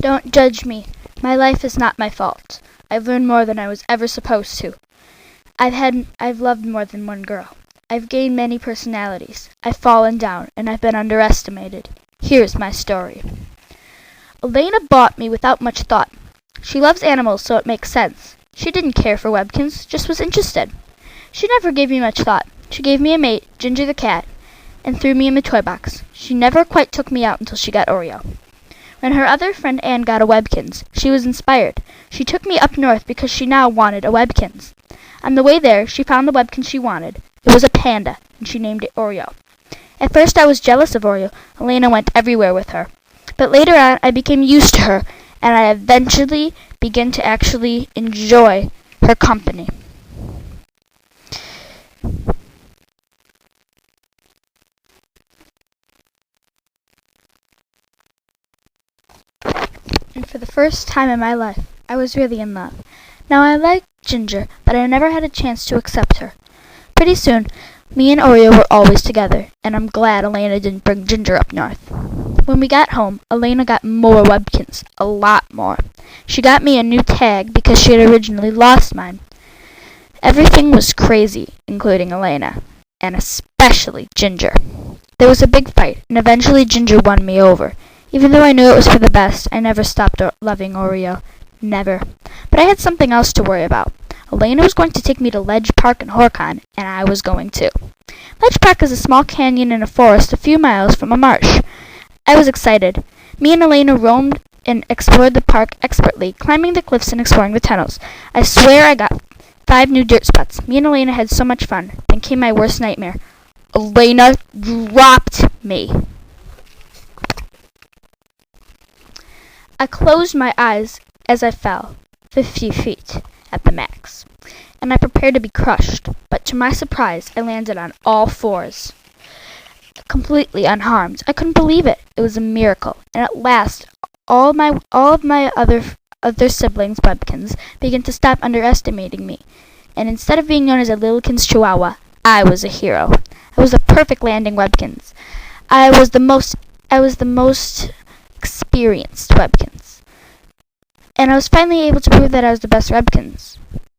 Don't judge me. My life is not my fault. I've learned more than I was ever supposed to. I've loved more than one girl. I've gained many personalities. I've fallen down, and I've been underestimated. Here's my story. Elena bought me without much thought. She loves animals, so it makes sense. She didn't care for Webkinz, just was interested. She never gave me much thought. She gave me a mate, Ginger the cat, and threw me in the toy box. She never quite took me out until she got Oreo. When her other friend Anne got a Webkinz, she was inspired. She took me up north because she now wanted a Webkinz. On the way there, she found the Webkinz she wanted. It was a panda, and she named it Oreo. At first I was jealous of Oreo. Elena went everywhere with her. But later on, I became used to her, and I eventually began to actually enjoy her company. And for the first time in my life, I was really in love. Now I liked Ginger, but I never had a chance to accept her. Pretty soon, me and Oreo were always together, and I'm glad Elena didn't bring Ginger up north. When we got home, Elena got more Webkinz, a lot more. She got me a new tag because she had originally lost mine. Everything was crazy, including Elena, and especially Ginger. There was a big fight, and eventually Ginger won me over. Even though I knew it was for the best, I never stopped loving Oreo. Never. But I had something else to worry about. Elena was going to take me to Ledge Park in Horicon, and I was going too. Ledge Park is a small canyon in a forest a few miles from a marsh. I was excited. Me and Elena roamed and explored the park expertly, climbing the cliffs and exploring the tunnels. I swear I got 5 new dirt spots. Me and Elena had so much fun. Then came my worst nightmare. Elena dropped me. I closed my eyes as I fell, 50 feet at the max, and I prepared to be crushed, but to my surprise, I landed on all 4s, completely unharmed. I couldn't believe it. It was a miracle, and at last, all of my other siblings, Webkinz, began to stop underestimating me, and instead of being known as a Lillikins Chihuahua, I was a hero. I was a perfect landing Webkinz. I was the most experienced Webkinz. And I was finally able to prove that I was the best Webkinz.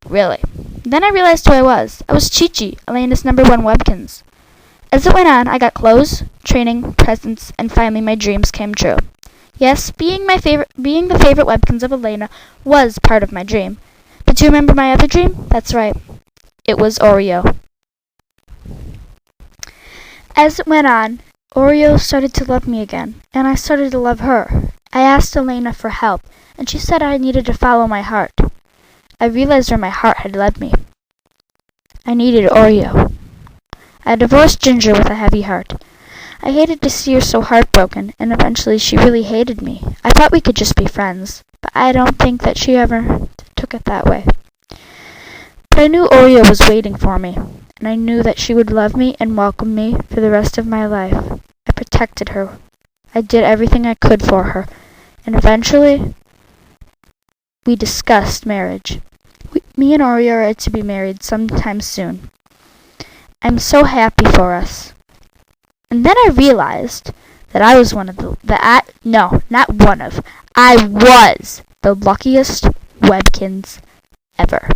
Really. Then I realized who I was. I was ChiChi, Elena's #1 Webkinz. As it went on, I got clothes, training, presents, and finally my dreams came true. Yes, being the favorite Webkinz of Elena was part of my dream. But do you remember my other dream? That's right. It was Oreo. As it went on, Oreo started to love me again, and I started to love her. I asked Elena for help, and she said I needed to follow my heart. I realized where my heart had led me. I needed Oreo. I divorced Ginger with a heavy heart. I hated to see her so heartbroken, and eventually she really hated me. I thought we could just be friends, but I don't think that she ever took it that way. But I knew Oreo was waiting for me, and I knew that she would love me and welcome me for the rest of my life. I protected her. I did everything I could for her, and eventually, we discussed marriage. Me and Oreo are to be married sometime soon. I'm so happy for us. And then I realized that I was I was the luckiest Webkinz ever.